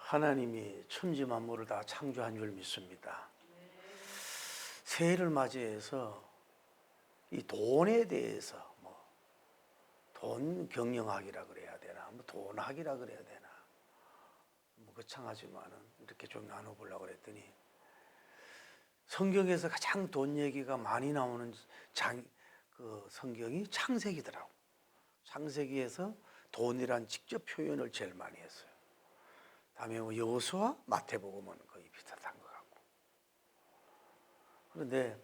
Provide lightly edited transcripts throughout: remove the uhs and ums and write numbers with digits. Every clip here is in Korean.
하나님이 천지 만물을 다 창조한 줄 믿습니다. 새해를 맞이해서 이 돈에 대해서 돈 경영학이라 그래야 되나, 돈학이라 그래야 되나, 거창하지만은 이렇게 좀 나눠보려고 그랬더니 성경에서 가장 돈 얘기가 많이 나오는 그 성경이 창세기더라고. 창세기에서 돈이란 직접 표현을 제일 많이 했어요. 다음에 여호수아, 마태복음은 거의 비슷한 것 같고. 그런데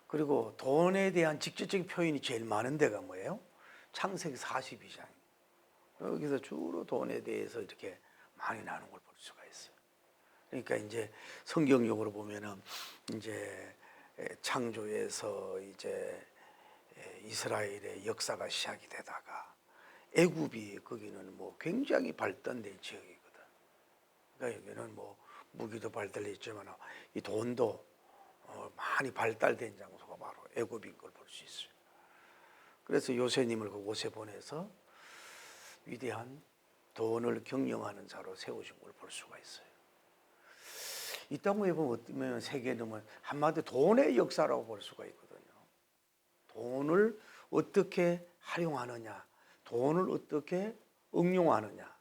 그리고 돈에 대한 직접적인 표현이 제일 많은 데가 뭐예요? 창세기 42장. 여기서 주로 돈에 대해서 이렇게 많이 나누는 걸 볼 수가 있어요. 그러니까 이제 성경적으로 보면은 이제 창조에서 이제 이스라엘의 역사가 시작이 되다가 애굽이 거기는 굉장히 발달된 지역이거든. 그러니까 여기는 무기도 발달돼 있지만 이 돈도 많이 발달된 장소가 바로 애굽인 걸 볼 수 있어요. 그래서 요새님을 그곳에 보내서 위대한 돈을 경영하는 자로 세우신 걸 볼 수가 있어요. 이 땅에 보면 세계는 한마디로 돈의 역사라고 볼 수가 있거든요. 돈을 어떻게 활용하느냐, 돈을 어떻게 응용하느냐,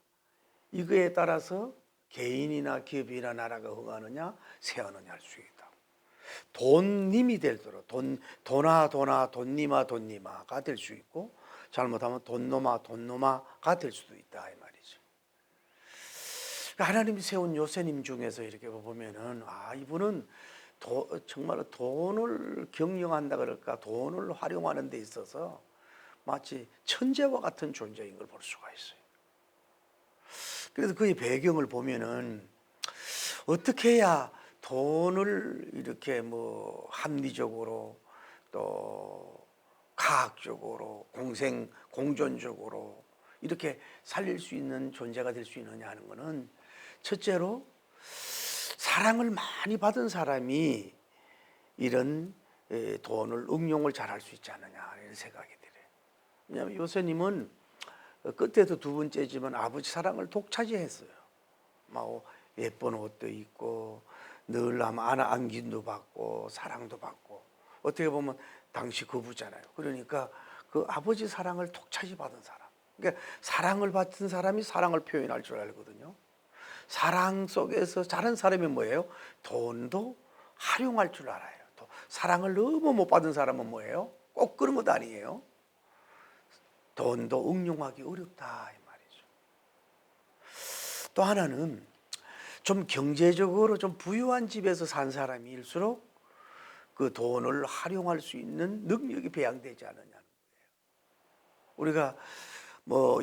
이거에 따라서 개인이나 기업이나 나라가 흥하느냐 쇠하느냐 할 수 있다. 돈님이 될수록 돈아 돈님아 돈님아가 될 수 있고, 잘못하면 돈놈아가 될 수도 있다 이 말이죠. 하나님이 세운 요새님 중에서 이렇게 보면은 이분은 정말 돈을 경영한다 그럴까, 돈을 활용하는 데 있어서 마치 천재와 같은 존재인 걸 볼 수가 있어요. 그래서 그의 배경을 보면은 어떻게 해야 돈을 이렇게 합리적으로 또 과학적으로 공존적으로 이렇게 살릴 수 있는 존재가 될 수 있느냐 하는 것은, 첫째로 사랑을 많이 받은 사람이 이런 돈을 응용을 잘할 수 있지 않느냐 이런 생각이 들어요. 왜냐하면 요새님은 끝에도 두 번째지만 아버지 사랑을 독차지했어요. 예쁜 옷도 입고 늘 안긴도 받고 사랑도 받고, 어떻게 보면 당시 거부잖아요. 그러니까 그 아버지 사랑을 독차지 받은 사람, 그러니까 사랑을 받은 사람이 사랑을 표현할 줄 알거든요. 사랑 속에서 자란 사람이 뭐예요? 돈도 활용할 줄 알아요. 또 사랑을 너무 못 받은 사람은 뭐예요? 꼭 그런 것도 아니에요. 돈도 응용하기 어렵다 이 말이죠. 또 하나는 좀 경제적으로 좀 부유한 집에서 산 사람일수록 그 돈을 활용할 수 있는 능력이 배양되지 않느냐는 거예요. 우리가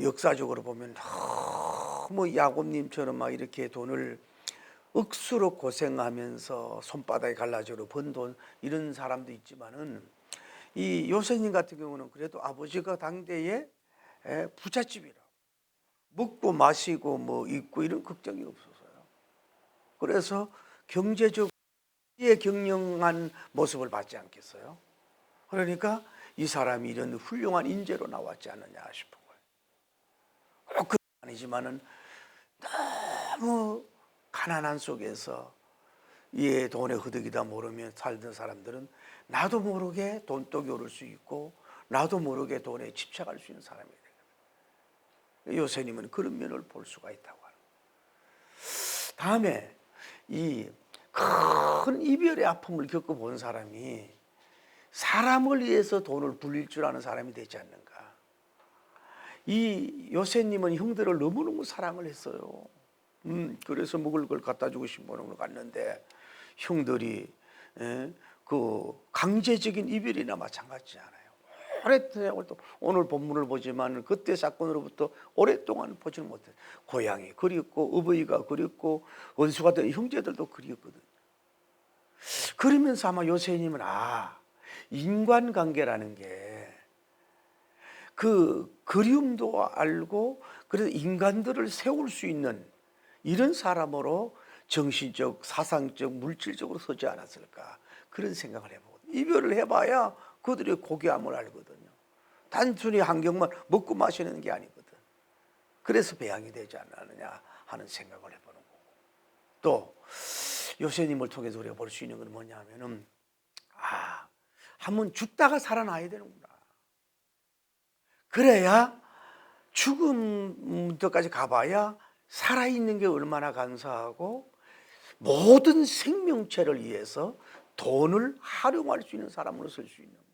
역사적으로 보면 야곱님처럼 막 이렇게 돈을 억수로 고생하면서 손바닥에 갈라져로 번 돈 이런 사람도 있지만은, 이 요셉님 같은 경우는 그래도 아버지가 당대에 부잣집이라 먹고 마시고 입고 이런 걱정이 없었어요. 그래서 경제적으로 경영한 모습을 받지 않겠어요? 그러니까 이 사람이 이런 훌륭한 인재로 나왔지 않느냐 싶은 거예요. 꼭 그건 아니지만은 너무 가난한 속에서 이 돈에 허덕이다 모르며 살던 사람들은 나도 모르게 돈독이 오를 수 있고 나도 모르게 돈에 집착할 수 있는 사람이 되거든요. 요새님은 그런 면을 볼 수가 있다고 하는 거예요. 다음에 이 큰 이별의 아픔을 겪어본 사람이 사람을 위해서 돈을 불릴 줄 아는 사람이 되지 않는가. 이 요새님은 형들을 너무너무 사랑을 했어요. 그래서 먹을 걸 갖다 주고 싶어하는 걸 갔는데 형들이 그 강제적인 이별이나 마찬가지잖아요. 오랫동안, 오늘 본문을 보지만 그때 사건으로부터 오랫동안 보지는 못해요. 고향이 그립고 어버이가 그립고 원수가 된 형제들도 그리웠거든. 그러면서 아마 요새님은 인간관계라는 게 그 그리움도 알고, 그래서 인간들을 세울 수 있는 이런 사람으로 정신적, 사상적, 물질적으로 서지 않았을까, 그런 생각을 해보거든요. 이별을 해봐야 그들의 고귀함을 알거든요. 단순히 환경만 먹고 마시는 게 아니거든. 그래서 배양이 되지 않느냐 하는 생각을 해보는 거고, 또 요셉님을 통해서 우리가 볼 수 있는 건 뭐냐 하면은, 한번 죽다가 살아나야 되는구나. 그래야 죽음부터까지 가봐야 살아있는 게 얼마나 감사하고, 모든 생명체를 위해서 돈을 활용할 수 있는 사람으로 쓸 수 있는 거예요.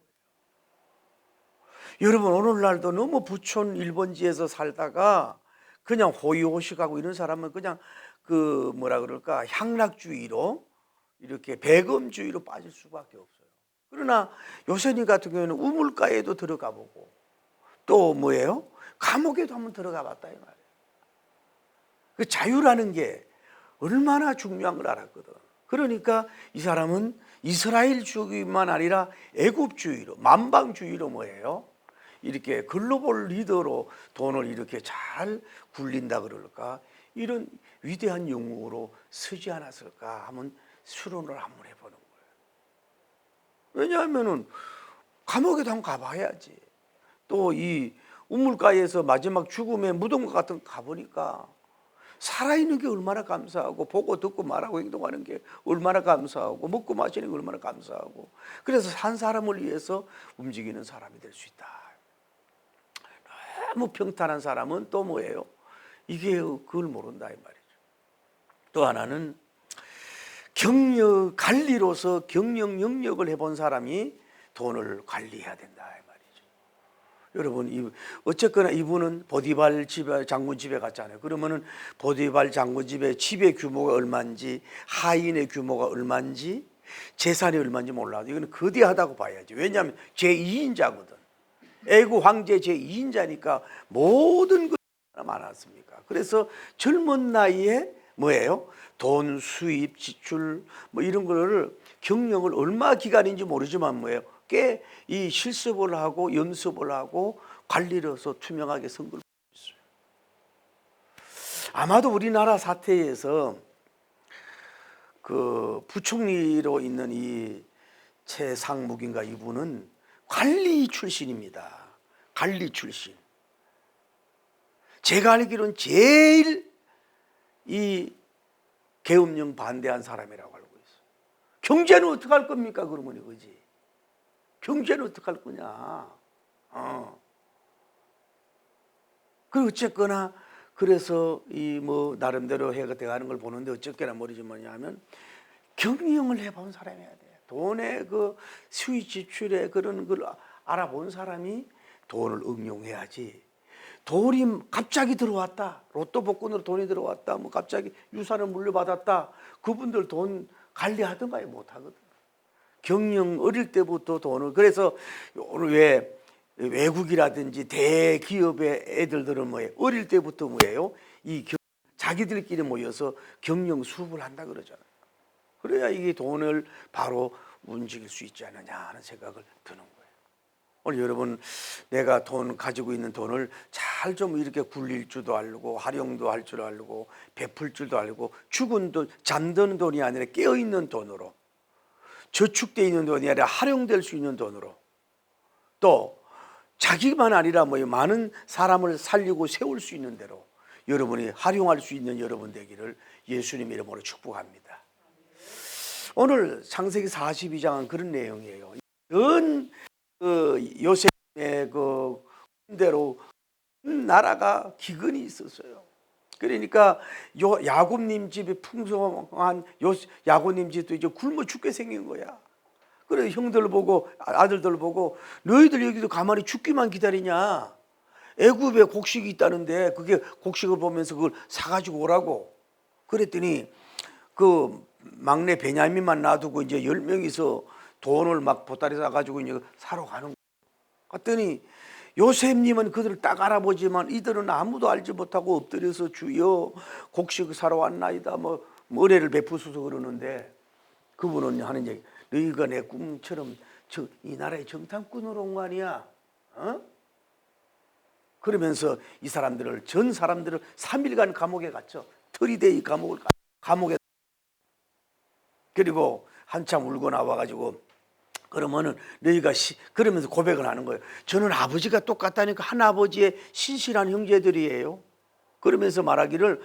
여러분, 오늘날도 너무 부촌 1번지에서 살다가 그냥 호의호식하고 이런 사람은 그냥 그 뭐라 그럴까, 향락주의로 이렇게 배금주의로 빠질 수밖에 없어요. 그러나 요셉님 같은 경우에는 우물가에도 들어가 보고, 또 뭐예요? 감옥에도 한번 들어가 봤다 이 말이에요. 그 자유라는 게 얼마나 중요한 걸 알았거든. 그러니까 이 사람은 이스라엘주의만 아니라 애국주의로, 만방주의로 뭐예요? 이렇게 글로벌 리더로 돈을 이렇게 잘 굴린다 그럴까? 이런 위대한 영웅으로 서지 않았을까 하면 수론을 한번 해보는 거예요. 왜냐하면은 감옥에도 한번 가봐야지. 또 이 우물가에서 마지막 죽음의 무덤과 같은 거 가보니까 살아있는 게 얼마나 감사하고, 보고 듣고 말하고 행동하는 게 얼마나 감사하고, 먹고 마시는 게 얼마나 감사하고, 그래서 산 사람을 위해서 움직이는 사람이 될 수 있다. 너무 평탄한 사람은 또 뭐예요? 이게 그걸 모른다 이 말이죠. 또 하나는 경력 관리로서 경영 영역을 해본 사람이 돈을 관리해야 된다 이 말이죠. 여러분, 어쨌거나 이분은 보디발 집에, 장군 집에 갔잖아요. 그러면은 보디발 장군 집에 집의 규모가 얼마인지, 하인의 규모가 얼마인지, 재산이 얼마인지 몰라도 이거는 거대하다고 봐야지. 왜냐하면 제2인자거든. 애국 황제 제2인자니까 모든 것이 많았습니까? 그래서 젊은 나이에 뭐예요? 돈, 수입, 지출 뭐 이런 거를 경영을 얼마 기간인지 모르지만 뭐예요? 꽤 이 실습을 하고 연습을 하고 관리를 해서 투명하게 선거를 했어요. 아마도 우리나라 사태에서 그 부총리로 있는 이 최상묵인가, 이분은 관리 출신입니다. 관리 출신. 제가 알기로는 제일 이 계엄령 반대한 사람이라고 알고 있어요. 경제는 어떻게 할 겁니까? 그러면 이거지. 경제는 어떻게 할 거냐. 그 어쨌거나 그래서 이 뭐 나름대로 해가 돼가는 걸 보는데, 어쨌거나 머리지 뭐냐면 경영을 해본 사람이어야 돼. 돈의 그 수입 지출의 그런 걸 알아본 사람이 돈을 응용해야지. 돈이 갑자기 들어왔다, 로또 복권으로 돈이 들어왔다, 뭐 갑자기 유산을 물려받았다, 그분들 돈 관리하든가 못하거든. 경영 어릴 때부터 돈을, 그래서 오늘 왜 외국이라든지 대기업의 애들은 뭐예요? 어릴 때부터 뭐예요? 자기들끼리 모여서 경영 수업을 한다 그러잖아요. 그래야 이게 돈을 바로 움직일 수 있지 않느냐 하는 생각을 드는 거예요. 오늘 여러분, 내가 돈 가지고 있는 돈을 잘 좀 이렇게 굴릴 줄도 알고, 활용도 할 줄 알고, 베풀 줄도 알고, 죽은 돈, 잠드는 돈이 아니라 깨어있는 돈으로, 저축되어 있는 돈이 아니라 활용될 수 있는 돈으로, 또 자기만 아니라 뭐 많은 사람을 살리고 세울 수 있는 대로 여러분이 활용할 수 있는 여러분 되기를 예수님 이름으로 축복합니다. 오늘 창세기 42장은 그런 내용이에요. 요셉의 그 대로 나라가 기근이 있었어요. 그러니까 야곱님 집이 풍성한 야곱님 집도 이제 굶어 죽게 생긴 거야. 그래 형들 보고, 아들들 보고, 너희들 여기도 가만히 죽기만 기다리냐? 애굽에 곡식이 있다는데 그게 곡식을 보면서 그걸 사가지고 오라고. 그랬더니 그 막내 베냐민만 놔두고 이제 10명이서 돈을 막 보따리 싸가지고 이제 사러 가는 거야. 갔더니 요셉님은 그들을 딱 알아보지만 이들은 아무도 알지 못하고 엎드려서 주여 곡식 사러 왔나이다 뭐 은혜를 베푸소서 그러는데, 그분은 하는 얘기, 너희가 내 꿈처럼 이 나라의 정탐꾼으로 온 거 아니야? 그러면서 이 사람들을, 전 사람들을 3일간 감옥에 갇혀, 터리데이 감옥에, 그리고 한참 울고 나와가지고 그러면은 너희가 그러면서 고백을 하는 거예요. 저는 아버지가 똑같다니까 한 아버지의 신실한 형제들이에요. 그러면서 말하기를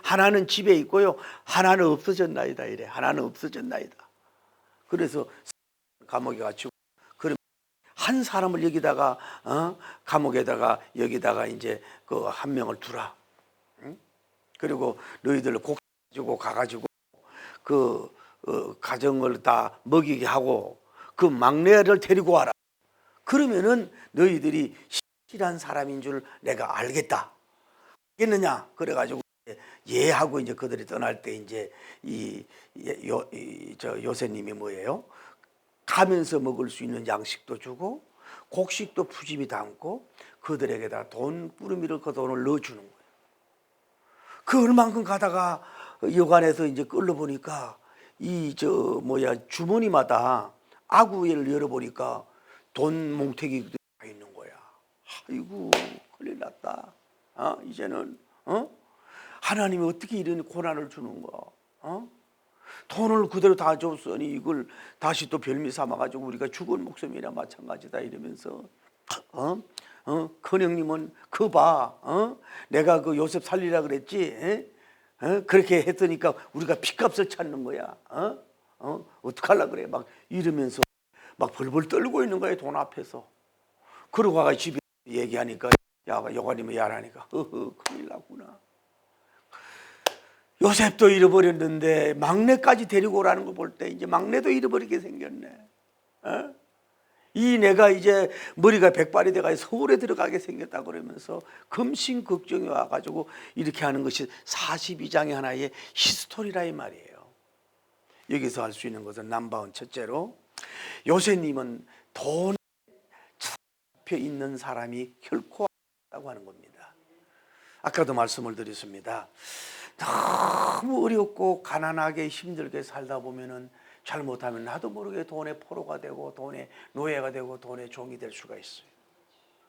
하나는 집에 있고요, 하나는 없어졌나이다 이래. 하나는 없어졌나이다. 그래서 감옥에 갇히고, 그럼 한 사람을 여기다가 감옥에다가 여기다가 이제 그 한 명을 두라. 응? 그리고 너희들 곡 가지고 가가지고 그 가정을 다 먹이게 하고 그 막내를 데리고 와라. 그러면은 너희들이 실한 사람인 줄 내가 알겠다. 알겠느냐? 그래가지고 예 하고 이제 그들이 떠날 때 이제 요새님이 뭐예요? 가면서 먹을 수 있는 양식도 주고 곡식도 푸짐히 담고 그들에게다 돈 꾸러미를 그 돈을 넣어주는 거예요. 그 얼만큼 가다가 여관에서 이제 끌러 보니까 주머니마다 아구를 열어보니까 돈 뭉태기가 있는 거야. 아이고 큰일 났다. 이제는 하나님이 어떻게 이런 고난을 주는 거? 돈을 그대로 다 줬으니 이걸 다시 또 별미 삼아가지고 우리가 죽은 목숨이나 마찬가지다 이러면서 큰형님은 내가 그 요셉 살리라 그랬지? 그렇게 했으니까 우리가 핏값을 찾는 거야. 어떡하려고 그래? 막 이러면서 막 벌벌 떨고 있는 거야, 돈 앞에서. 그러고 가서 집에 얘기하니까 여관님이 야라니까 큰일 났구나. 요셉도 잃어버렸는데 막내까지 데리고 오라는 거 볼 때 이제 막내도 잃어버리게 생겼네. 이 내가 이제 머리가 백발이 돼가지고 서울에 들어가게 생겼다 그러면서 금신 걱정이 와가지고 이렇게 하는 것이 42장의 하나의 히스토리라 이 말이에요. 여기서 알 수 있는 것은 넘버원 첫째로 요셉님은 돈에 잡혀 있는 사람이 결코 없다고 하는 겁니다. 아까도 말씀을 드렸습니다. 너무 어렵고 가난하게 힘들게 살다 보면은 잘못하면 나도 모르게 돈의 포로가 되고 돈의 노예가 되고 돈의 종이 될 수가 있어요.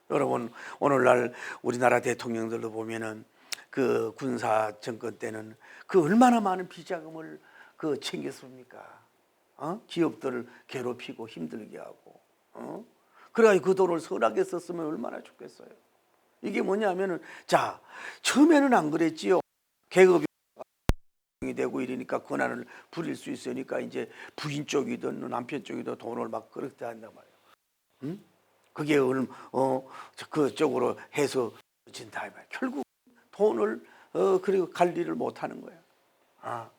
여러분 오늘날 우리나라 대통령들도 보면은 그 군사 정권 때는 그 얼마나 많은 비자금을 챙겼습니까? 기업들을 괴롭히고 힘들게 하고 그래가지고 그 돈을 선하게 썼으면 얼마나 좋겠어요. 이게 뭐냐면은 자 처음에는 안 그랬지요. 계급이 되고 이러니까 권한을 부릴 수 있으니까 이제 부인 쪽이든 남편 쪽이든 돈을 막 그렇게 한단 말이에요. 그게 그쪽으로 해서 진다 이 말이에요. 결국 돈을 그리고 관리를 못 하는 거예요.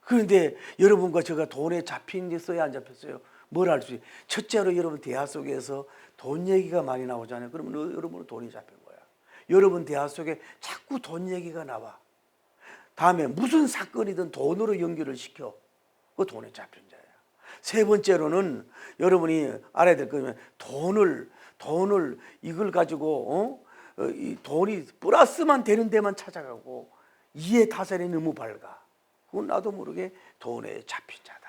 그런데 여러분과 제가 돈에 잡힌 게 있어요, 안 잡혔어요? 뭘 할 수 있어요? 첫째로 여러분 대화 속에서 돈 얘기가 많이 나오잖아요. 그러면 여러분은 돈이 잡힌 거야. 여러분 대화 속에 자꾸 돈 얘기가 나와. 다음에 무슨 사건이든 돈으로 연결을 시켜. 그 돈에 잡힌 자야. 세 번째로는 여러분이 알아야 될 거면 돈을 이걸 가지고 이 돈이 플러스만 되는 데만 찾아가고 이해 타산이 너무 밝아. 그건 나도 모르게 돈에 잡힌 자다.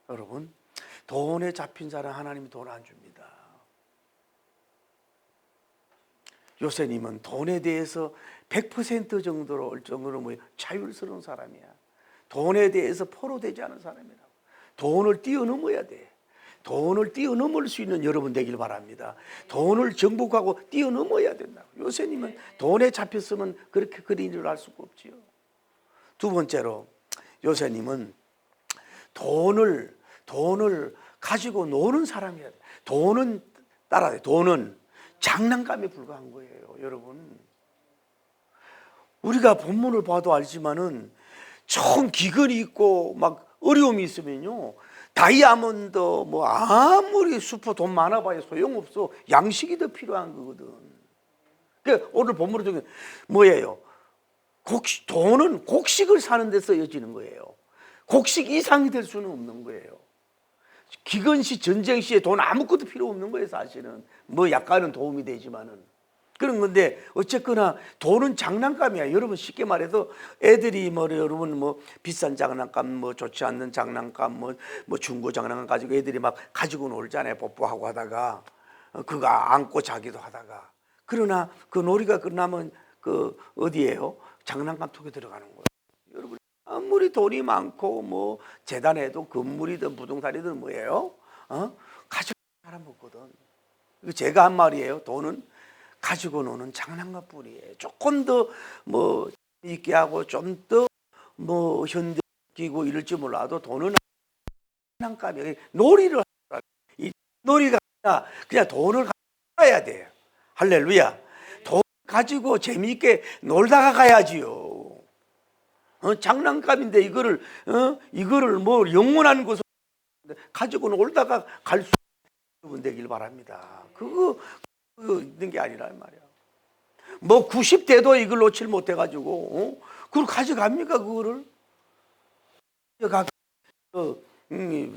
여러분 돈에 잡힌 자는 하나님이 돈 안 줍니다. 요셉님은 돈에 대해서 100% 정도로 자율스러운 사람이야. 돈에 대해서 포로되지 않은 사람이라고. 돈을 뛰어넘어야 돼. 돈을 뛰어넘을 수 있는 여러분 되길 바랍니다. 돈을 정복하고 뛰어넘어야 된다고. 요셉님은 돈에 잡혔으면 그렇게 그린 줄 알 수가 없지요. 두 번째로 요셉님은 돈을 가지고 노는 사람이야 돼. 돈은 따라야 돼. 돈은 장난감에 불과한 거예요, 여러분. 우리가 본문을 봐도 알지만은 총 기근이 있고 막 어려움이 있으면요, 다이아몬드 아무리 슈퍼 돈 많아봐야 소용없어. 양식이 더 필요한 거거든. 그러니까 오늘 본문을 중에 뭐예요? 돈은 곡식을 사는 데 쓰여지는 거예요. 곡식 이상이 될 수는 없는 거예요. 기근시 전쟁시에 돈 아무것도 필요 없는 거예요, 사실은. 약간은 도움이 되지만은. 그런 건데 어쨌거나 돈은 장난감이야. 여러분 쉽게 말해서 애들이 여러분 비싼 장난감, 좋지 않는 장난감, 중고 장난감 가지고 애들이 막 가지고 놀잖아요. 뽀뽀하고 하다가 그거 안고 자기도 하다가. 그러나 그 놀이가 끝나면 어디예요? 장난감 통에 들어가는 거예요. 여러분 아무리 돈이 많고 재단에도 건물이든 부동산이든 뭐예요? 가지고 사람 없거든. 제가 한 말이에요. 돈은 가지고 노는 장난감뿐이에요. 조금 더 뭐 있게 하고 좀 더 뭐 현대기고 이럴지 몰라도 돈은 장난감이 놀이를 하라. 이 놀이가 아니라 그냥 돈을 가야 돼요. 할렐루야. 돈 가지고 재미있게 놀다가 가야지요. 장난감인데 이거를 뭐 영원한 곳으로 가지고 놀다가 갈 수 있는 되길 바랍니다. 그거 있는 게 아니란 말이야. 뭐 90대도 이걸 놓칠 못해가지고 그걸 가져갑니까 그거를?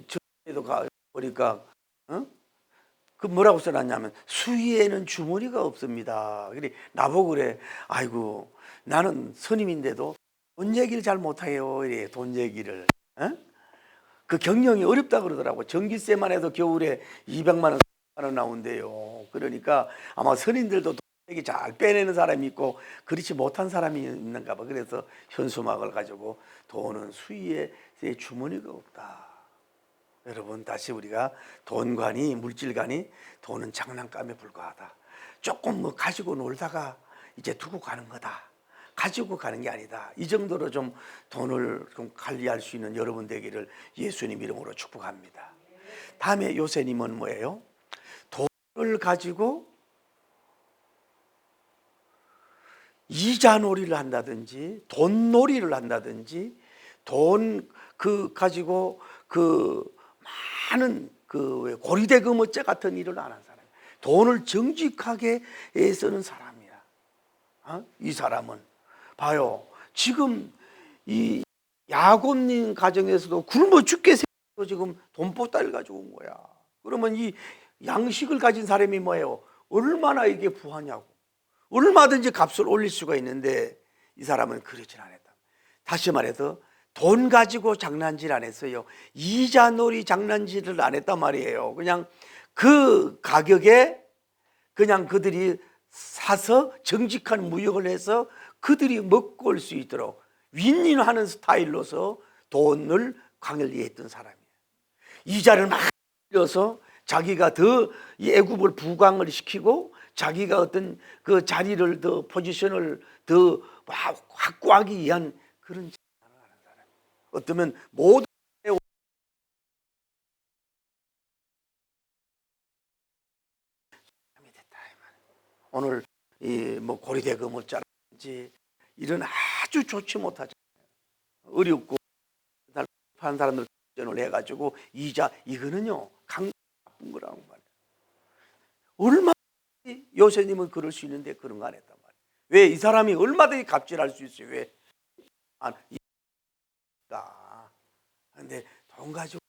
저에도 가 보니까 그 뭐라고 써놨냐면 수위에는 주머니가 없습니다. 그래 나보고 그래. 아이고 나는 스님인데도 돈 얘기를 잘 못해요. 이래 돈 얘기를. 그 경영이 어렵다 그러더라고. 전기세만 해도 겨울에 200만 원, 300만 원 나온대요. 그러니까 아마 스님들도 돈 얘기 잘 빼내는 사람이 있고 그렇지 못한 사람이 있는가 봐. 그래서 현수막을 가지고 돈은 수위에 주머니가 없다. 여러분 다시 우리가 돈관이 물질관이 돈은 장난감에 불과하다. 조금 뭐 가지고 놀다가 이제 두고 가는 거다. 가지고 가는 게 아니다. 이 정도로 좀 돈을 좀 관리할 수 있는 여러분 되기를 예수님 이름으로 축복합니다. 다음에 요새님은 뭐예요? 돈을 가지고 이자놀이를 한다든지 돈놀이를 한다든지 돈 가지고 많은 고리대금어째 같은 일을 안 한 사람, 돈을 정직하게 쓰는 사람이야. 이 사람은 봐요. 지금 이 야곱님 가정에서도 굶어 죽게 생겨서 지금 돈보따리를 가지고 온 거야. 그러면 이 양식을 가진 사람이 뭐예요? 얼마나 이게 부하냐고. 얼마든지 값을 올릴 수가 있는데 이 사람은 그러진 않았다. 다시 말해서 돈 가지고 장난질 안 했어요. 이자놀이 장난질을 안 했단 말이에요. 그냥 그 가격에 그냥 그들이 사서 정직한 무역을 해서 그들이 먹고 올 수 있도록 윈윈하는 스타일로서 돈을 관리했던 사람이에요. 이자를 막 빌려서 자기가 더 애굽을 부강을 시키고 자기가 어떤 그 자리를 더 포지션을 더 확고하기 위한 그런 장난을 하는 사람. 어쩌면 모든 오늘 이 뭐 고리대금을자라든지 이런 아주 좋지 못하죠. 어렵고 하는 사람들 전을 해가지고 이자 이거는요 강도 나쁜 거라고 말이에요. 얼마 요새님은 그럴 수 있는데 그런 거 안 했단 말이에요. 왜? 이 사람이 얼마든지 갑질할 수 있어요. 왜? 근데 돈 가지고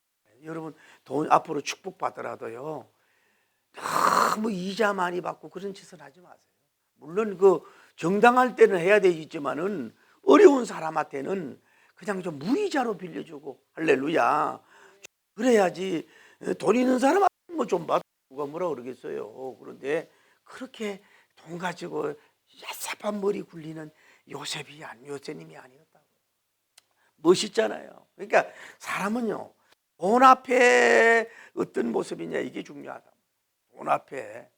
여러분 돈 앞으로 축복받더라도요 너무 이자 많이 받고 그런 짓은 하지 마세요. 물론 그 정당할 때는 해야 되겠지만은 어려운 사람한테는 그냥 좀 무이자로 빌려주고 할렐루야. 그래야지 돈 있는 사람한테 뭐 좀 받고 누가 뭐라 그러겠어요. 그런데 그렇게 돈 가지고 야삽한 머리 굴리는 요새님이 아니었다고. 멋있잖아요. 그러니까 사람은요 돈 앞에 어떤 모습이냐 이게 중요하다. 돈 앞에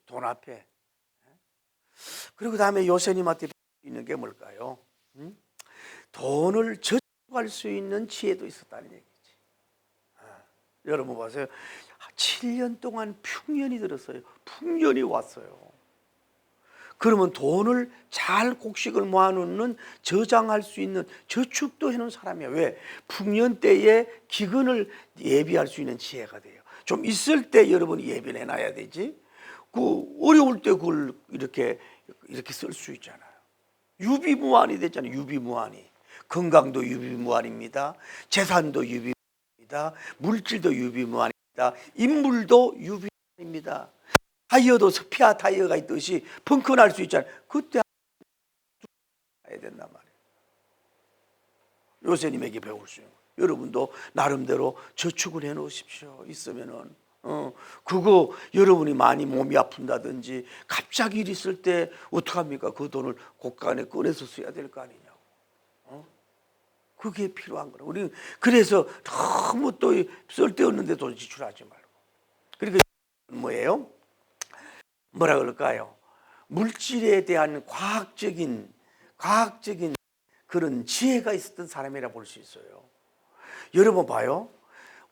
돈 앞에. 그리고 다음에 요새님한테 있는 게 뭘까요? 돈을 저축할 수 있는 지혜도 있었다는 얘기지. 여러분 보세요. 7년 동안 풍년이 들었어요. 풍년이 왔어요. 그러면 돈을 잘 곡식을 모아놓는 저장할 수 있는 저축도 해놓은 사람이야. 왜? 풍년 때에 기근을 예비할 수 있는 지혜가 돼요. 좀 있을 때 여러분이 예비를 해놔야 되지. 그 어려울 때 그걸 이렇게 쓸 수 있잖아요. 유비무환이 됐잖아요. 유비무환이. 건강도 유비무환입니다. 재산도 유비무환입니다. 물질도 유비무환입니다. 인물도 유비무환입니다. 타이어도 스피아 타이어가 있듯이 펑크 날 수 있잖아요. 그때 해야 된단 말이에요. 요새님에게 배울 수 있는 거예요. 여러분도 나름대로 저축을 해 놓으십시오. 있으면은 그거 여러분이 많이 몸이 아픈다든지 갑자기 일 있을 때 어떡합니까? 그 돈을 고간에 꺼내서 써야 될 거 아니냐고. 그게 필요한 거라. 우리 그래서 너무 또 쓸데없는 데 돈 지출하지 말고. 그러니까 뭐예요? 뭐라 그럴까요? 물질에 대한 과학적인 그런 지혜가 있었던 사람이라 볼 수 있어요. 여러분 봐요.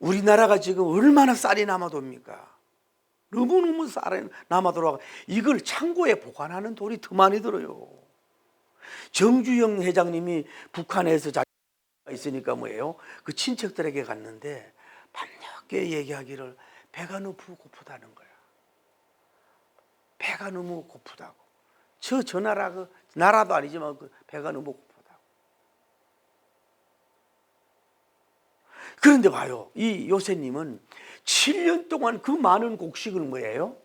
우리나라가 지금 얼마나 쌀이 남아돕니까? 너무너무 쌀이 남아돌아가 이걸 창고에 보관하는 돈이 더 많이 들어요. 정주영 회장님이 북한에서 자기가 있으니까 뭐예요? 그 친척들에게 갔는데 밤늦게 얘기하기를 배가 너무 고프다는 거야. 배가 너무 고프다고. 저 나라도 아니지만 그 배가 너무 고프다고. 그런데 봐요. 이 요새님은 7년 동안 그 많은 곡식을 뭐예요?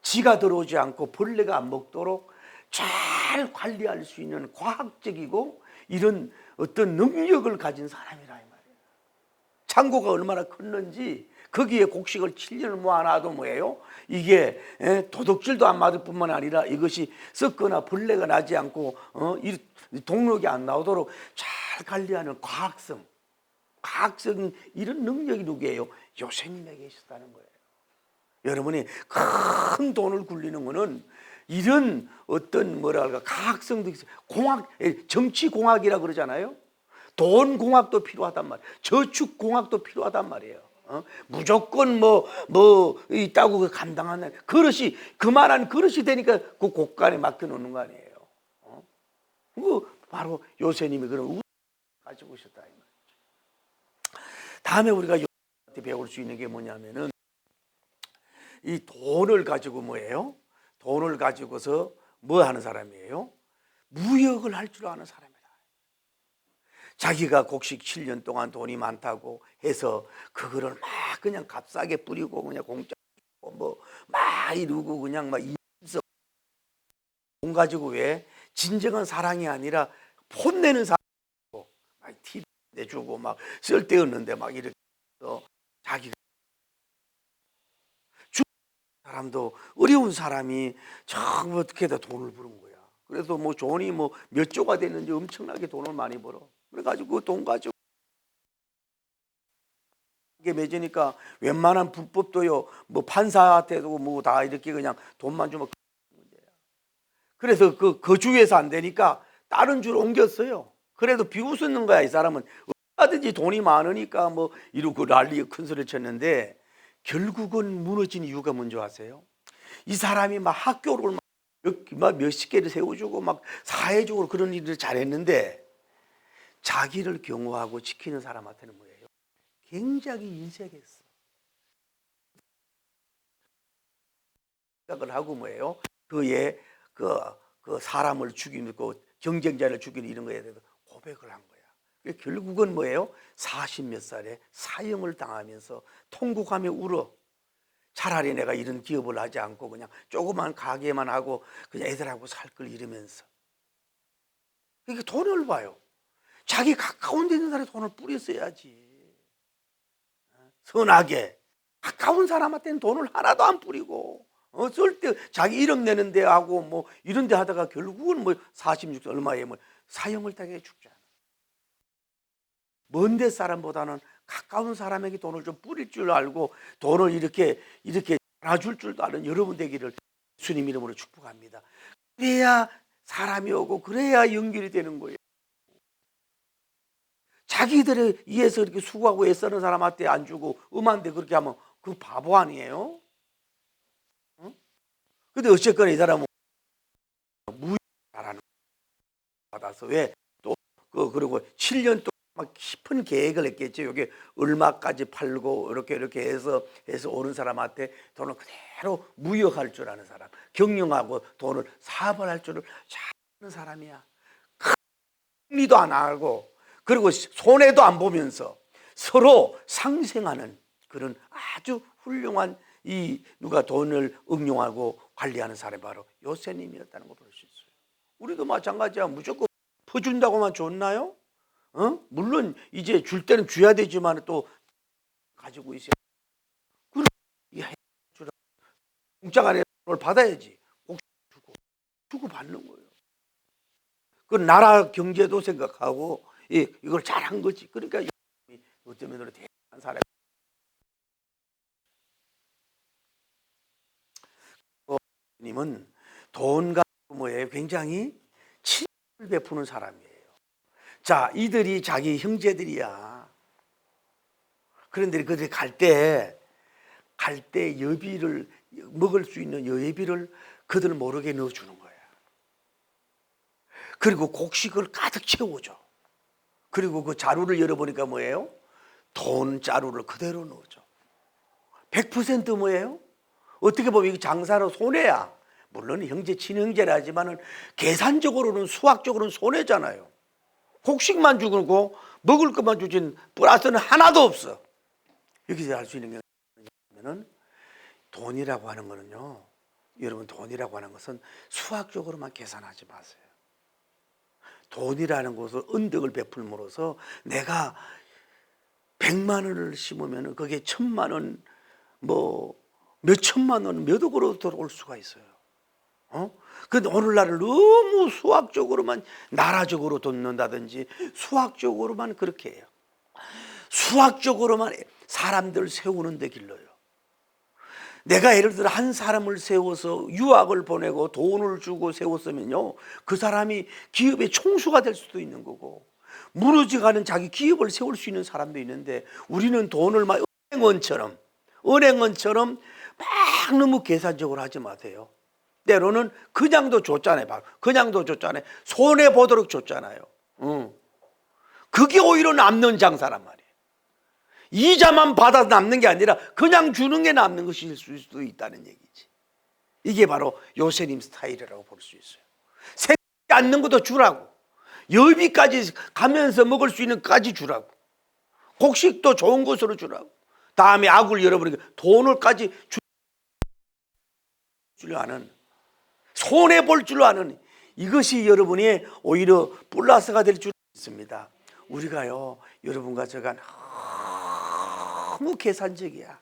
지가 들어오지 않고 벌레가 안 먹도록 잘 관리할 수 있는 과학적이고 이런 어떤 능력을 가진 사람이라 이 말이에요. 창고가 얼마나 컸는지 거기에 곡식을 7년을 모아놔도 뭐예요? 이게 도둑질도 안 맞을 뿐만 아니라 이것이 썩거나 벌레가 나지 않고 동력이 안 나오도록 잘 관리하는 과학적인 이런 능력이 누구예요? 요새님에게 있었다는 거예요. 여러분이 큰 돈을 굴리는 거는 이런 어떤 뭐랄까 과학성도 있어요. 정치공학이라 그러잖아요. 돈공학도 필요하단 말이에요. 저축공학도 필요하단 말이에요. 무조건 뭐 있다고 감당하는 그릇이 그만한 그릇이 되니까 그 곳간에 맡겨놓는 거 아니에요. 그 바로 요새님이 그런 우를 가지고 있었다 이 말이에요. 다음에 우리가 요새한테 배울 수 있는 게 뭐냐면은 이 돈을 가지고 뭐예요? 돈을 가지고서 뭐 하는 사람이에요? 무역을 할 줄 아는 사람이다. 자기가 곡식 7년 동안 돈이 많다고 해서 그거를 막 그냥 값싸게 뿌리고 그냥 공짜 뭐 막 이러고 그냥 막 돈 가지고 왜 진정한 사랑이 아니라 폰내는 사람이고 막 티 내주고 막 쓸데없는데 막 이렇게 자기가 사람도 어려운 사람이 참 어떻게 다 돈을 버는 거야. 그래서 뭐 돈이 뭐 몇 조가 됐는지 엄청나게 돈을 많이 벌어. 그래가지고 그 돈 가지고 이게 맺으니까 웬만한 불법도요. 뭐 판사한테도 뭐 다 이렇게 그냥 돈만 주면 문제야. 그래서 그 주에서 안 되니까 다른 주로 옮겼어요. 그래도 비웃는 거야. 이 사람은 얼마든지 돈이 많으니까 뭐 이러고 난리에 큰 소리를 쳤는데 결국은 무너진 이유가 뭔지 아세요? 이 사람이 막 학교를 막 몇십 개를 세워주고 막 사회적으로 그런 일을 잘했는데 자기를 경호하고 지키는 사람한테는 뭐예요? 굉장히 인색했어. 생각을 하고 뭐예요? 그의 그 사람을 죽이는 그 경쟁자를 죽이는 이런 거에 대해서 고백을 한 거야. 결국은 뭐예요? 40몇 살에 사형을 당하면서 통곡하며 울어. 차라리 내가 이런 기업을 하지 않고 그냥 조그만 가게만 하고 그냥 애들하고 살 걸 이러면서. 이게 돈을 봐요. 자기 가까운 데 있는 사람이 돈을 뿌렸어야지. 선하게. 가까운 사람한테는 돈을 하나도 안 뿌리고 쓸데 자기 이름 내는 데 하고 뭐 이런 데 하다가 결국은 뭐 46세 얼마에 뭐 사형을 당해 죽잖아. 먼데 사람보다는 가까운 사람에게 돈을 좀 뿌릴 줄 알고 돈을 이렇게 알아줄 줄도 아는 여러분 되기를 주님 이름으로 축복합니다. 그래야 사람이 오고 그래야 연결이 되는 거예요. 자기들에 의해서 이렇게 수고하고 애쓰는 사람한테 안 주고 음한데 그렇게 하면 그 바보 아니에요? 응? 근데 어쨌거나 이 사람은 무효라는 받아서 왜 또 그리고 7년 동안 막 깊은 계획을 했겠죠. 이게 얼마까지 팔고 이렇게 해서 오는 사람한테 돈을 그대로 무역할 줄 아는 사람, 경영하고 돈을 사업을 할 줄을 잘 아는 사람이야. 흥미도 안 하고 그리고 손해도 안 보면서 서로 상생하는 그런 아주 훌륭한 이 누가 돈을 응용하고 관리하는 사람이 바로 요새님이었다는 걸 볼 수 있어요. 우리도 마찬가지야. 무조건 퍼준다고만 줬나요? 물론 이제 줄 때는 줘야 되지만 또 가지고 있어야. 그럼 공짜가 아니라 뭘 받아야지. 꼭 주고 받는 거예요. 그 나라 경제도 생각하고 이걸 잘한 거지. 그러니까 어쩌면 대단한 사람. 사람은 돈과 뭐예요? 굉장히 친절을 베푸는 사람이에요. 자, 이들이 자기 형제들이야. 그런데 그들이 갈 때 여비를 먹을 수 있는 여비를 그들 모르게 넣어주는 거야. 그리고 곡식을 가득 채워줘. 그리고 그 자루를 열어보니까 뭐예요? 돈 자루를 그대로 넣어줘. 100% 뭐예요? 어떻게 보면 이게 장사로 손해야. 물론 형제 친형제라지만은 계산적으로는 수학적으로는 손해잖아요. 곡식만 주고 먹을 것만 주진 플러스는 하나도 없어. 여기서 알 수 있는 게 뭐냐면은 돈이라고 하는 거는요. 여러분, 돈이라고 하는 것은 수학적으로만 계산하지 마세요. 돈이라는 것을 은덕을 베풀므로써 내가 100만 원을 심으면 그게 1000만 원, 뭐 몇천만 원, 몇 억으로 들어올 수가 있어요. 근데 오늘날을 너무 수학적으로만 나라적으로 돕는다든지 수학적으로만 그렇게 해요. 수학적으로만 사람들 세우는 데 길러요. 내가 예를 들어 한 사람을 세워서 유학을 보내고 돈을 주고 세웠으면요, 그 사람이 기업의 총수가 될 수도 있는 거고 무너져가는 자기 기업을 세울 수 있는 사람도 있는데, 우리는 돈을 막 은행원처럼 막 너무 계산적으로 하지 마세요. 때로는 그냥도 줬잖아요. 그냥도 줬잖아요. 손해 보도록 줬잖아요. 그게 오히려 남는 장사란 말이에요. 이자만 받아 남는 게 아니라 그냥 주는 게 남는 것일 수도 있다는 얘기지. 이게 바로 요셉님 스타일이라고 볼 수 있어요. 생기지 않는 것도 주라고, 여비까지 가면서 먹을 수 있는 것까지 주라고, 곡식도 좋은 것으로 주라고, 다음에 악을 열어버리니까 돈을까지 주려 하는, 손해볼 줄 아는, 이것이 여러분이 오히려 플러스가 될 줄 믿습니다. 우리가요, 여러분과 제가 너무 계산적이야.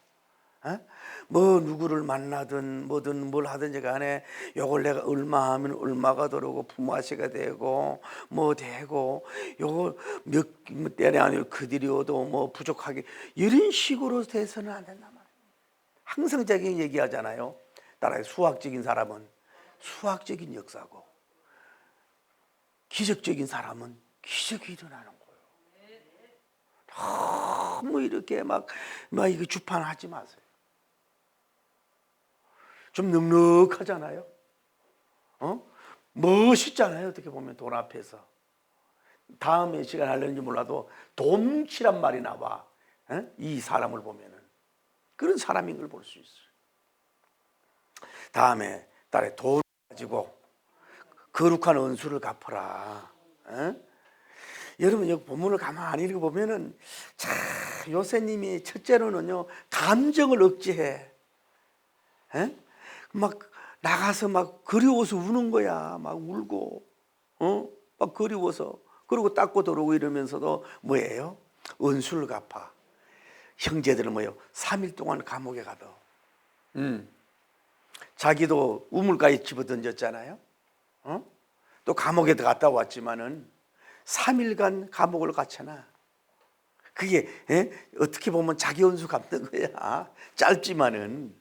뭐 누구를 만나든 뭐든 뭘 하든지 간에 요걸 내가 얼마 하면 얼마가 들어오고 품앗이가 되고 뭐 되고 요거 몇 때에 아니면 그들이 오도 뭐 부족하게 이런 식으로 돼서는 안 된단 말이에요. 항상 제가 얘기하잖아요. 따라서 수학적인 사람은 수학적인 역사고 기적적인 사람은 기적이 일어나는 거예요. 너무 이렇게 막 이거 주판하지 마세요. 좀 넉넉하잖아요. 멋있잖아요. 어떻게 보면 돈 앞에서. 다음에 시간 하려는지 몰라도 돈치란 말이 나와. 이 사람을 보면은 그런 사람인 걸 볼 수 있어요. 다음에 딸의 돈 가지고 거룩한 은수를 갚아라. 여러분 여기 본문을 가만히 읽어보면은 참 요셉님이 첫째로는요 감정을 억제해. 막 나가서 막 그리워서 우는 거야. 막 울고 막 그리워서. 그리고 닦고 들어오고 이러면서도 뭐예요? 은수를 갚아. 형제들은 뭐예요? 3일 동안 감옥에 가도 자기도 우물가에 집어던졌잖아요. 또 감옥에 갔다 왔지만은 3일간 감옥을 갔잖아. 그게 어떻게 보면 자기 원수 갚는 거야. 짧지만은.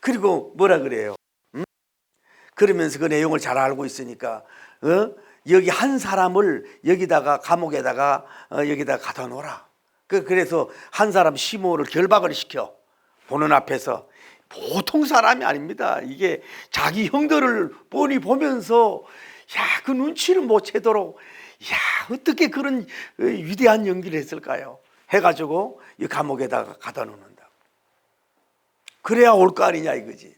그리고 뭐라 그래요? 그러면서 그 내용을 잘 알고 있으니까 여기 한 사람을 여기다가 감옥에다가 여기다가 가둬 놓으라. 그래서 한 사람 시모를 결박을 시켜. 보는 앞에서. 보통 사람이 아닙니다. 이게 자기 형들을 뻔히 보면서 그 눈치를 못 채도록 어떻게 그런 위대한 연기를 했을까요? 해가지고 이 감옥에다가 가둬 놓는다. 그래야 올 거 아니냐 이거지.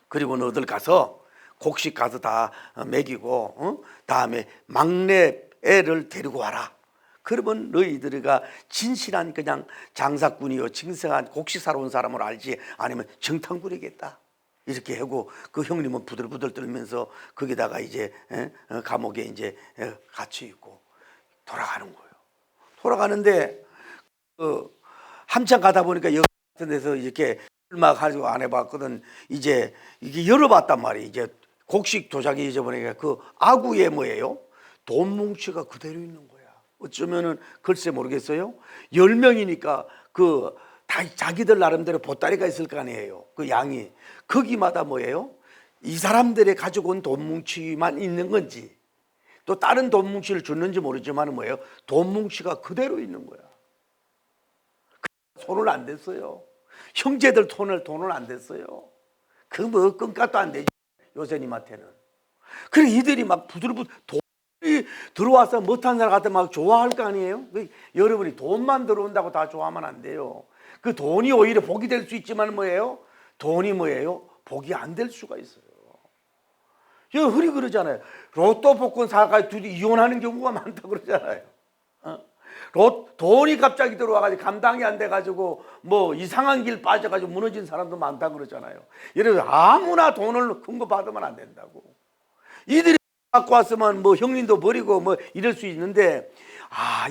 그리고 너들 가서 곡식 가서 다 먹이고 다음에 막내 애를 데리고 와라. 그러면 너희들이가 진실한 그냥 장사꾼이요 진정한 곡식사러 온 사람으로 알지 아니면 정탐꾼이겠다. 이렇게 하고 그 형님은 부들부들 떨면서 거기다가 이제 감옥에 이제 갇혀 있고 돌아가는 거예요. 돌아가는데 한참 가다 보니까 여기 같은 데서 이렇게 막 가지고 안 해봤거든. 이제 이게 열어봤단 말이에요. 이제 곡식 도자기 잊어보니까 그 아구에 뭐예요? 돈 뭉치가 그대로 있는 거야. 어쩌면은 글쎄 모르겠어요. 10명이니까 그 다 자기들 나름대로 보따리가 있을 거 아니에요. 그 양이 거기마다 뭐예요? 이 사람들이 가지고 온 돈 뭉치만 있는 건지 또 다른 돈 뭉치를 줬는지 모르지만 뭐예요? 돈 뭉치가 그대로 있는 거야. 손을 안 댔어요. 형제들 돈을 안 댔어요. 그 뭐 끈값도 안 되지 요새님한테는. 그래 이들이 막 부들부들 돈이 들어와서 못한 사람한테 막 좋아할 거 아니에요? 여러분이 돈만 들어온다고 다 좋아하면 안 돼요. 그 돈이 오히려 복이 될 수 있지만 뭐예요? 돈이 뭐예요? 복이 안 될 수가 있어요. 여기 흔히 그러잖아요. 로또 복권 사가지고 둘이 이혼하는 경우가 많다 그러잖아요. 돈이 갑자기 들어와가지고 감당이 안 돼가지고 뭐 이상한 길 빠져가지고 무너진 사람도 많다 그러잖아요. 여러분 아무나 돈을 큰 거 받으면 안 된다고. 이들이 갖고 왔으면 뭐 형님도 버리고 뭐 이럴 수 있는데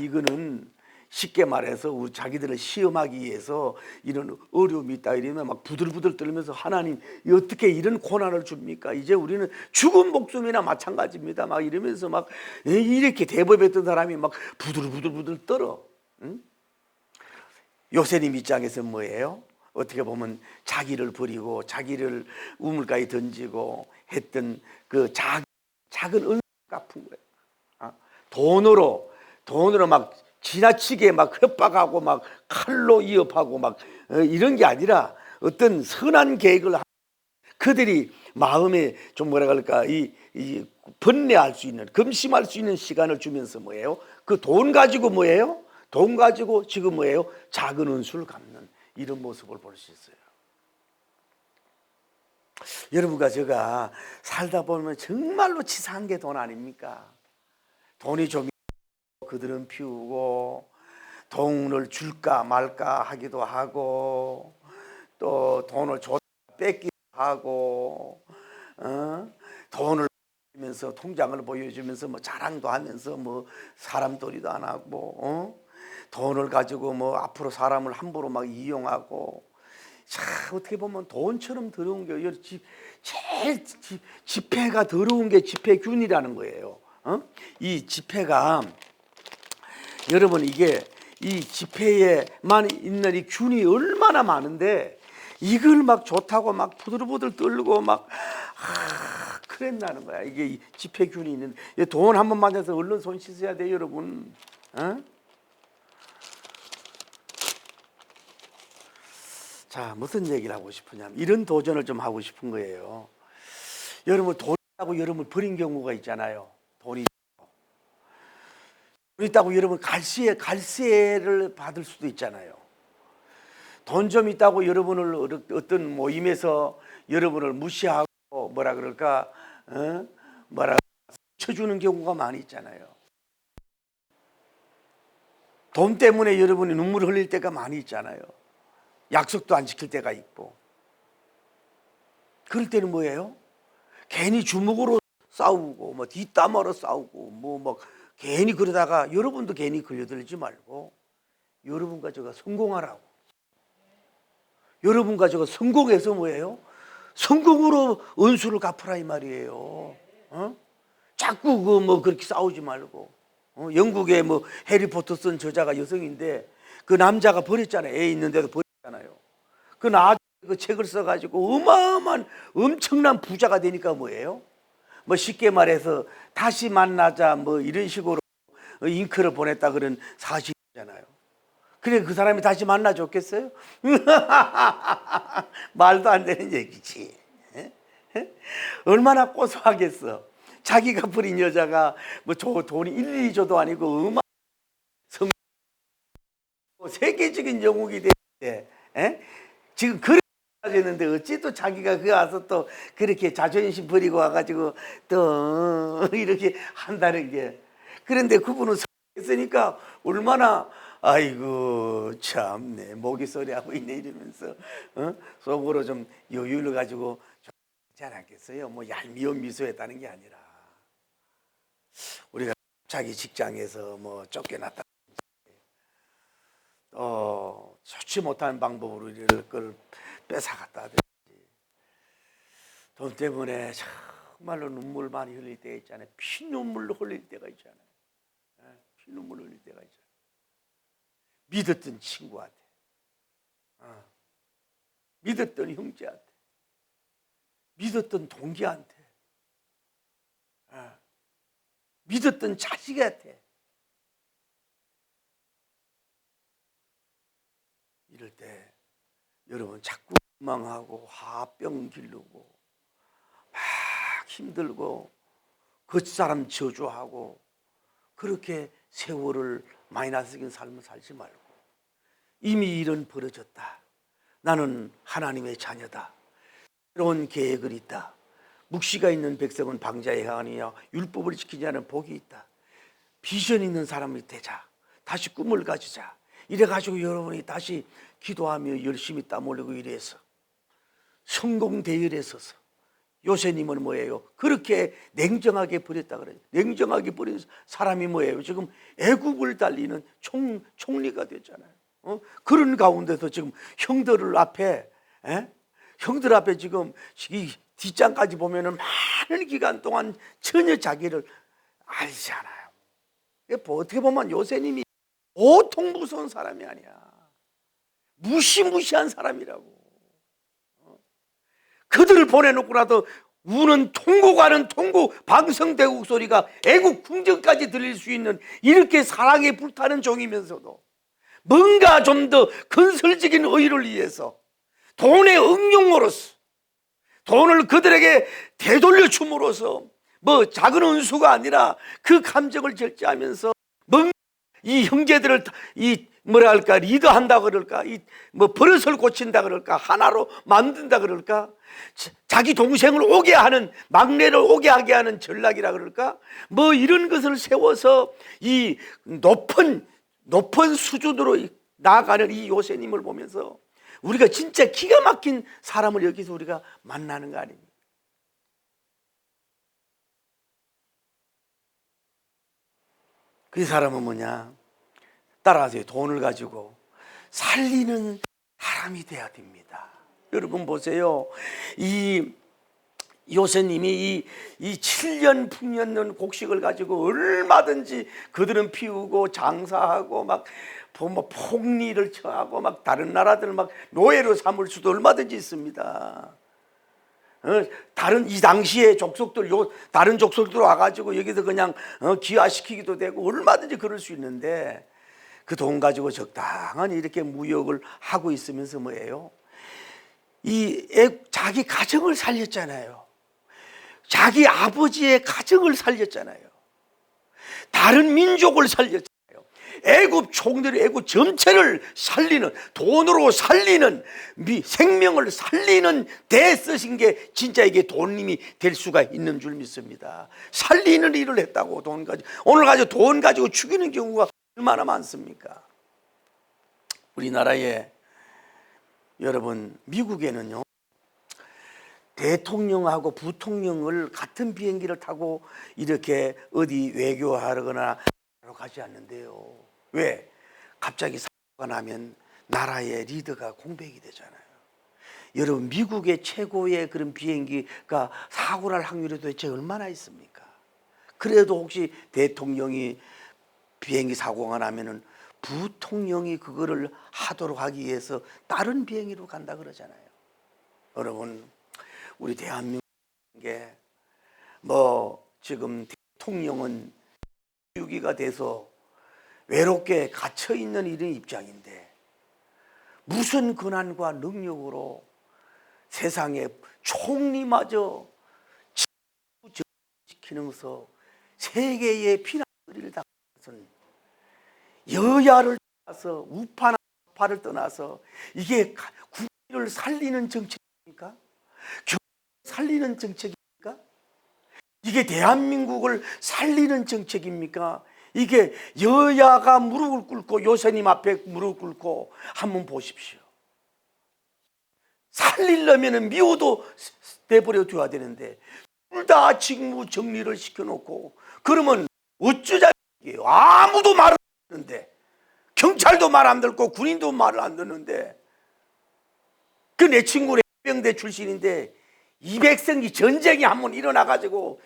이거는 쉽게 말해서 우리 자기들을 시험하기 위해서 이런 어려움이 있다 이러면 막 부들부들 떨면서 하나님 어떻게 이런 고난을 줍니까? 이제 우리는 죽은 목숨이나 마찬가지입니다. 막 이러면서 막 이렇게 대법했던 사람이 막 부들부들 떨어. 응? 요셉님 입장에서 뭐예요? 어떻게 보면 자기를 버리고 자기를 우물가에 던지고 했던 그 작은 은 갚은 거예요. 돈으로 막 지나치게 막 협박하고 막 칼로 위협하고 막 이런 게 아니라 어떤 선한 계획을 그들이 마음에 좀 뭐라 그럴까 이 번뇌할 수 있는 금심할 수 있는 시간을 주면서 뭐예요? 그 돈 가지고 뭐예요? 돈 가지고 지금 뭐예요? 작은 은수를 갚는 이런 모습을 볼 수 있어요. 여러분과 제가 살다 보면 정말로 치사한 게 돈 아닙니까? 돈이 좀 그들은 피우고 돈을 줄까 말까 하기도 하고 또 돈을 줬다 뺏기도 하고 돈을 보여주면서 통장을 보여주면서 뭐 자랑도 하면서 뭐 사람돌이도 안 하고 돈을 가지고 뭐 앞으로 사람을 함부로 막 이용하고 참 어떻게 보면 돈처럼 더러운 게 제일 지폐가 더러운 게 지폐균이라는 거예요. 이 지폐가 여러분 이게 이 지폐에만 있는 이 균이 얼마나 많은데 이걸 막 좋다고 막 부들부들 떨고 막 그랬나는 거야. 이게 이 지폐균이 있는 돈 한 번 맞아서 얼른 손 씻어야 돼요, 여러분. 자, 무슨 얘기를 하고 싶으냐면 이런 도전을 좀 하고 싶은 거예요. 여러분 돈이라고 여러분 버린 경우가 있잖아요. 돈이 있다고 여러분 갈세를 받을 수도 있잖아요. 돈 좀 있다고 여러분을 어떤 모임에서 여러분을 무시하고 뭐라 그럴까 쳐주는 경우가 많이 있잖아요. 돈 때문에 여러분이 눈물을 흘릴 때가 많이 있잖아요. 약속도 안 지킬 때가 있고. 그럴 때는 뭐예요? 괜히 주먹으로 싸우고 뭐 뒷담화로 싸우고 뭐 막 괜히 그러다가 여러분도 괜히 걸려들지 말고 여러분과 제가 성공하라고. 여러분과 제가 성공해서 뭐예요? 성공으로 은수를 갚으라 이 말이에요. 자꾸 그 뭐 그렇게 싸우지 말고. 영국의 뭐 해리포터 쓴 저자가 여성인데 그 남자가 버렸잖아요. 애 있는데도 버렸잖아요. 그 나중에 그 책을 써가지고 어마어마한 엄청난 부자가 되니까 뭐예요? 뭐 쉽게 말해서 다시 만나자 뭐 이런 식으로 잉크를 보냈다 그런 사실이잖아요. 그래 그 사람이 다시 만나줬겠어요? 말도 안 되는 얘기지. 얼마나 고소하겠어. 자기가 버린 여자가 뭐 돈이 1, 2조도 아니고 세계적인 영웅이 되는데 지금 그렇게 됐는데 어찌 또 자기가 그 와서 또 그렇게 자존심 버리고 와가지고 또 이렇게 한다는 게. 그런데 그분은 했으니까 얼마나 아이고 참내 목이 소리하고 있네 이러면서 속으로 좀 여유를 가지고 좀 하지 않았겠어요? 뭐 얄미운 미소했다는 게 아니라 우리가 자기 직장에서 뭐 쫓겨났다 좋지 못한 방법으로 이럴 걸 뺏어갔다든지 돈 때문에 정말로 눈물 많이 흘릴 때 있잖아요. 피눈물로 흘릴 때가 있잖아요. 피눈물 흘릴 때가 있잖아요. 믿었던 친구한테 믿었던 형제한테, 믿었던 동기한테, 믿었던 자식한테 이럴 때 여러분 자꾸 원망하고 화병 기르고 막 힘들고 겉사람 저주하고 그렇게 세월을 마이너스적인 삶을 살지 말고 이미 일은 벌어졌다. 나는 하나님의 자녀다. 새로운 계획을 있다. 묵시가 있는 백성은 방자에 행하느냐 율법을 지키지 않은 복이 있다. 비전 있는 사람이 되자. 다시 꿈을 가지자. 이래가지고 여러분이 다시 기도하며 열심히 땀 흘리고 이래서 성공 대열에 서서 요새님은 뭐예요? 그렇게 냉정하게 버렸다 그래요. 냉정하게 버린 사람이 뭐예요? 지금 애국을 달리는 총리가 됐잖아요. 그런 가운데서 지금 형들 앞에 지금 이 뒷장까지 보면은 많은 기간 동안 전혀 자기를 알지 않아요. 어떻게 보면 요새님이 보통 무서운 사람이 아니야. 무시무시한 사람이라고. 그들을 보내놓고 나도 우는 통곡하는 통곡 방성대국 소리가 애국 궁정까지 들릴 수 있는 이렇게 사랑에 불타는 종이면서도 뭔가 좀 더 건설적인 의의를 위해서 돈의 응용으로서 돈을 그들에게 되돌려 줌으로써 뭐 작은 은수가 아니라 그 감정을 절제하면서 뭔가 이 형제들을 이 뭐랄까 리더한다 그럴까 이 뭐 버릇을 고친다 그럴까 하나로 만든다 그럴까 자기 동생을 오게 하는 막내를 오게 하게 하는 전략이라 그럴까 뭐 이런 것을 세워서 이 높은 수준으로 나아가는 이 요새님을 보면서 우리가 진짜 기가 막힌 사람을 여기서 우리가 만나는 거 아닙니까? 그 사람은 뭐냐? 따라하세요. 돈을 가지고 살리는 사람이 돼야 됩니다. 여러분 보세요. 이 요새님이 이 7년 풍년는 곡식을 가지고 얼마든지 그들은 피우고 장사하고 막 뭐 폭리를 처하고 막 다른 나라들 막 노예로 삼을 수도 얼마든지 있습니다. 다른 이 당시에 족속들 다른 족속들 와가지고 여기서 그냥 기화시키기도 되고 얼마든지 그럴 수 있는데 그 돈 가지고 적당한 이렇게 무역을 하고 있으면서 뭐예요? 자기 가정을 살렸잖아요. 자기 아버지의 가정을 살렸잖아요. 다른 민족을 살렸잖아요. 애굽 총들이 애굽 전체를 살리는 돈으로 살리는 생명을 살리는 데 쓰신 게 진짜 이게 돈님이 될 수가 있는 줄 믿습니다. 살리는 일을 했다고 돈 가지고 오늘 가지고 돈 가지고 죽이는 경우가 얼마나 많습니까? 우리나라에 여러분 미국에는요 대통령하고 부통령을 같은 비행기를 타고 이렇게 어디 외교하거나 가지 않는데요. 왜? 갑자기 사고가 나면 나라의 리더가 공백이 되잖아요. 여러분 미국의 최고의 그런 비행기가 사고 날 확률이 도대체 얼마나 있습니까? 그래도 혹시 대통령이 비행기 사고가 나면은 부통령이 그거를 하도록 하기 위해서 다른 비행기로 간다 그러잖아요. 여러분 우리 대한민국에 뭐 지금 대통령은 6기가 돼서 외롭게 갇혀 있는 이런 입장인데 무슨 권한과 능력으로 세상에 총리마저 지키면서 세계의 피난거리를 당한 여야를 떠나서 우파나 좌파를 떠나서 이게 국민을 살리는 정책입니까? 살리는 정책입니까? 이게 대한민국을 살리는 정책입니까? 이게 여야가 무릎을 꿇고 요새님 앞에 무릎 꿇고 한번 보십시오. 살리려면 미워도 내버려 둬야 되는데 둘 다 직무 정리를 시켜놓고 그러면 어쩌자는 얘기예요. 아무도 말을 안 듣는데 경찰도 말 안 듣고 군인도 말을 안 듣는데 그 내 친구는 해병대 출신인데 200성기 전쟁이 한번 일어나가지고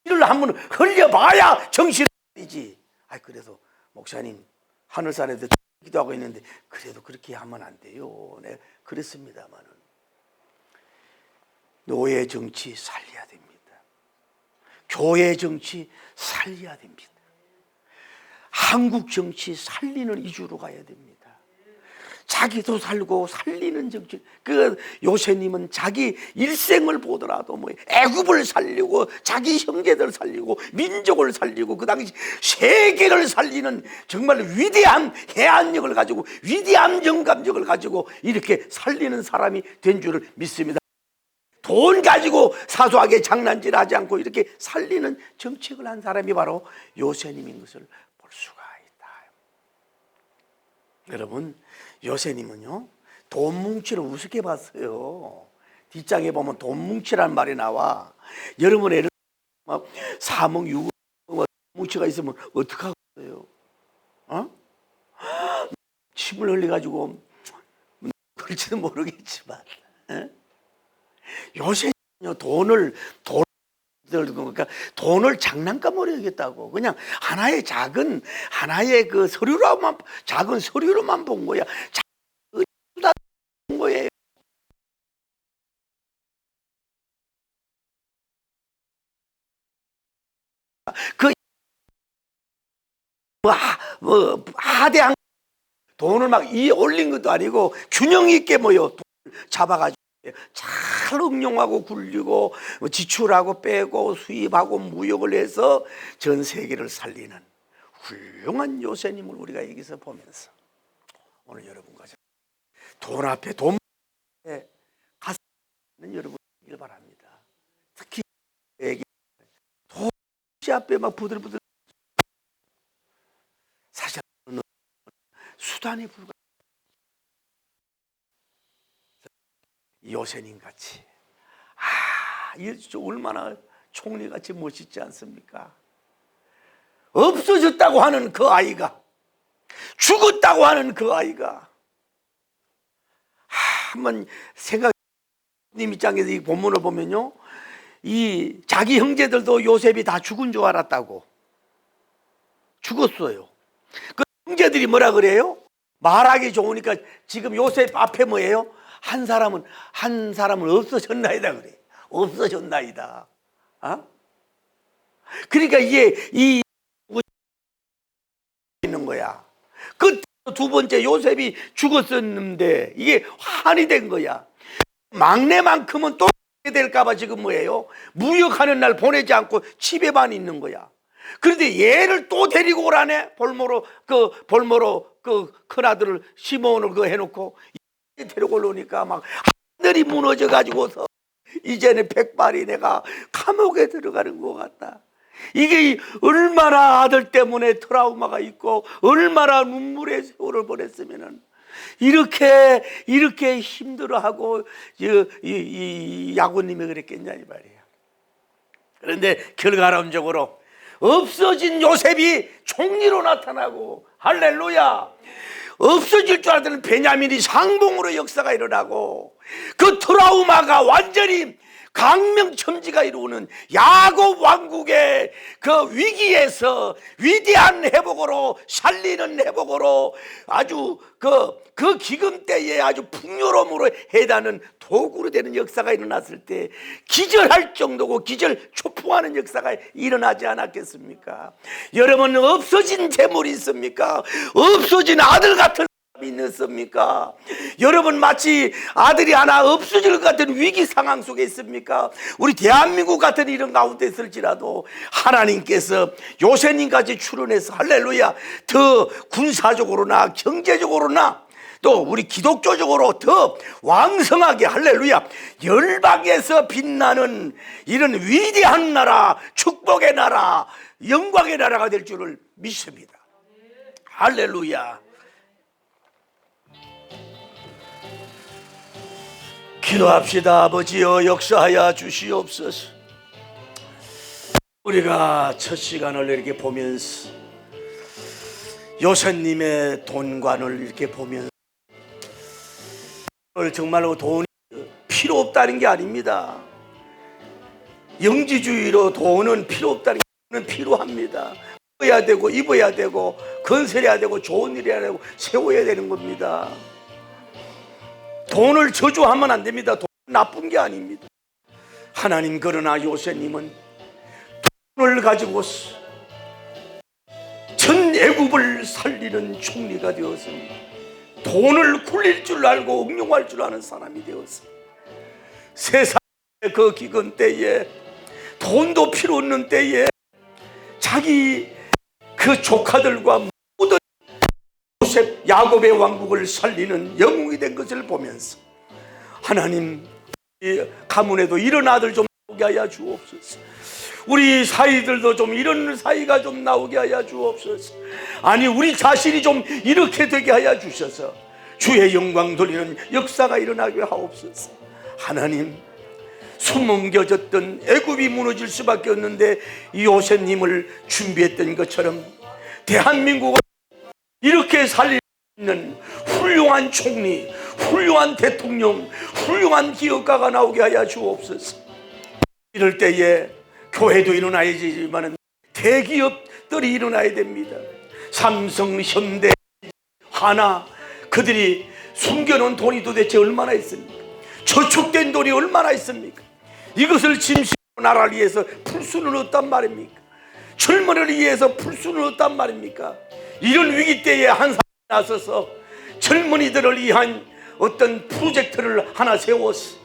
이를 한번 흘려봐야 정신을 차리지. 그래서 목사님 하늘산에서 기도하고 있는데 그래도 그렇게 하면 안 돼요. 네, 그랬습니다만은 노예 정치 살려야 됩니다. 교회 정치 살려야 됩니다. 한국 정치 살리는 이주로 가야 됩니다. 자기도 살고 살리는 정치. 그 요새님은 자기 일생을 보더라도 뭐 애굽을 살리고 자기 형제들 살리고 민족을 살리고 그 당시 세계를 살리는 정말 위대한 해안력을 가지고 위대한 영감력을 가지고 이렇게 살리는 사람이 된 줄을 믿습니다. 돈 가지고 사소하게 장난질하지 않고 이렇게 살리는 정책을 한 사람이 바로 요새님인 것을 볼 수가 있다. 여러분, 요새님은요 돈 뭉치를 우습게 봤어요. 뒷장에 보면 돈 뭉치라는 말이 나와. 여러분 애를 막 3억 6억 뭉치가 있으면 어떡하겠어요? 침을 흘려가지고 그럴지도 모르겠지만 요새는요 그러니까 돈을 장난감으로 여겼다고. 그냥 작은 그 서류로만, 작은 서류로만 본 거야. 작은 본 거예요. 그 하대한 돈을 막 올린 것도 아니고 균형 있게 돈을 잡아가지고 잘 응용하고 굴리고 지출하고 빼고 수입하고 무역을 해서 전 세계를 살리는 훌륭한 요새님을 우리가 여기서 보면서 오늘 여러분과 돈 앞에 돈 가서 여러분이길 바랍니다. 특히 돈 앞에 막 부들부들 사실 수단이 불과. 요새님 같이 얼마나 총리같이 멋있지 않습니까? 없어졌다고 하는 그 아이가, 죽었다고 하는 그 아이가 한번 생각님 입장에서 이 본문을 보면요, 이 자기 형제들도 요셉이 다 죽은 줄 알았다고. 죽었어요. 그 형제들이 뭐라 그래요? 말하기 좋으니까 지금 요셉 앞에 뭐예요? 한 사람은 없어졌나이다 그래. 없어졌나이다. 그러니까 이게 있는 거야. 그 두 번째 요셉이 죽었었는데 이게 환이 된 거야. 막내만큼은 또 될까봐 지금 뭐예요? 무역하는 날 보내지 않고 집에만 있는 거야. 그런데 얘를 또 데리고 오라네. 볼모로 그 큰아들을 시몬을 해놓고 데리고 오니까 막 하늘이 무너져 가지고서 이제는 백발이 내가 감옥에 들어가는 것 같다. 이게 얼마나 아들 때문에 트라우마가 있고 얼마나 눈물의 세월을 보냈으면은 이렇게 힘들어하고 이 야구님이 그랬겠냐 이 말이야. 그런데 결과론적으로 없어진 요셉이 총리로 나타나고 할렐루야. 없어질 줄 알았더니 베냐민이 상봉으로 역사가 일어나고 그 트라우마가 완전히 강명첨지가 이루는 야곱 왕국의 그 위기에서 위대한 회복으로 살리는 회복으로 아주 그 기금 때에 아주 풍요로움으로 해다는 도구로 되는 역사가 일어났을 때 기절할 정도고 기절 초풍하는 역사가 일어나지 않았겠습니까? 여러분, 없어진 재물이 있습니까? 없어진 아들 같은 있습니까? 여러분, 마치 아들이 하나 없어질 것 같은 위기 상황 속에 있습니까? 우리 대한민국 같은 이런 가운데 있을지라도 하나님께서 요새님까지 출연해서 할렐루야, 더 군사적으로나 경제적으로나 또 우리 기독교적으로 더 왕성하게 할렐루야 열방에서 빛나는 이런 위대한 나라, 축복의 나라, 영광의 나라가 될 줄을 믿습니다. 할렐루야. 기도합시다. 아버지여, 역사하여 주시옵소서. 우리가 첫 시간을 이렇게 보면서 요셉님의 돈관을 이렇게 보면서 정말로 돈이 필요 없다는 게 아닙니다. 영지주의로 돈은 필요 없다는 게, 돈은 필요합니다. 먹어야 되고 입어야 되고 건설해야 되고 좋은 일 해야 되고 세워야 되는 겁니다. 돈을 저주하면 안 됩니다. 돈 나쁜 게 아닙니다. 하나님, 그러나 요셉님은 돈을 가지고 전 애굽을 살리는 총리가 되었습니다. 돈을 굴릴 줄 알고 응용할 줄 아는 사람이 되었습니다. 세상의 그 기근 때에, 돈도 필요 없는 때에 자기 그 조카들과 모든 요셉, 야곱의 왕국을 살리는 영웅이 된 것을 보면서 하나님, 이 가문에도 이런 아들 좀 나오게 하여 주옵소서. 우리 사이들도 좀 이런 사이가 좀 나오게 하여 주옵소서. 아니, 우리 자신이 좀 이렇게 되게 하여 주셔서 주의 영광 돌리는 역사가 일어나게 하옵소서. 하나님, 숨어겨졌던 애굽이 무너질 수밖에 없는데 이 요셉님을 준비했던 것처럼 대한민국을 이렇게 살릴 수 있는 훌륭한 총리, 훌륭한 대통령, 훌륭한 기업가가 나오게 하여 주옵소서. 이럴 때에 교회도 일어나야지만 대기업들이 일어나야 됩니다. 삼성, 현대, 하나, 그들이 숨겨놓은 돈이 도대체 얼마나 있습니까? 저축된 돈이 얼마나 있습니까? 이것을 짐승으로 나라를 위해서 풀 수는 없단 말입니까? 젊은이를 위해서 풀 수는 없단 말입니까? 이런 위기 때에 한 사람이 나서서 젊은이들을 위한 어떤 프로젝트를 하나 세워서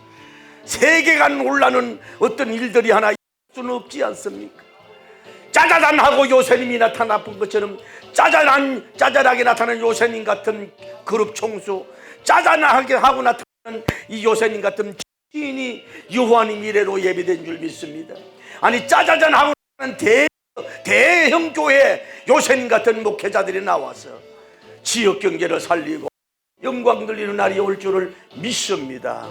세계관 올라는 어떤 일들이 하나 있을 수는 없지 않습니까? 짜자잔 하고 요셉님이 나타나본 것처럼 짜잘하게 나타나는 요셉님 같은 그룹 총수, 짜잔하게 하고 나타나는 이 요셉님 같은 지인이 여호와의 미래로 예비된 줄 믿습니다. 아니, 짜자잔 하고 나타나는 대형 교회 요셉님 같은 목회자들이 나와서 지역 경제를 살리고 영광 돌리는 날이 올 줄을 믿습니다.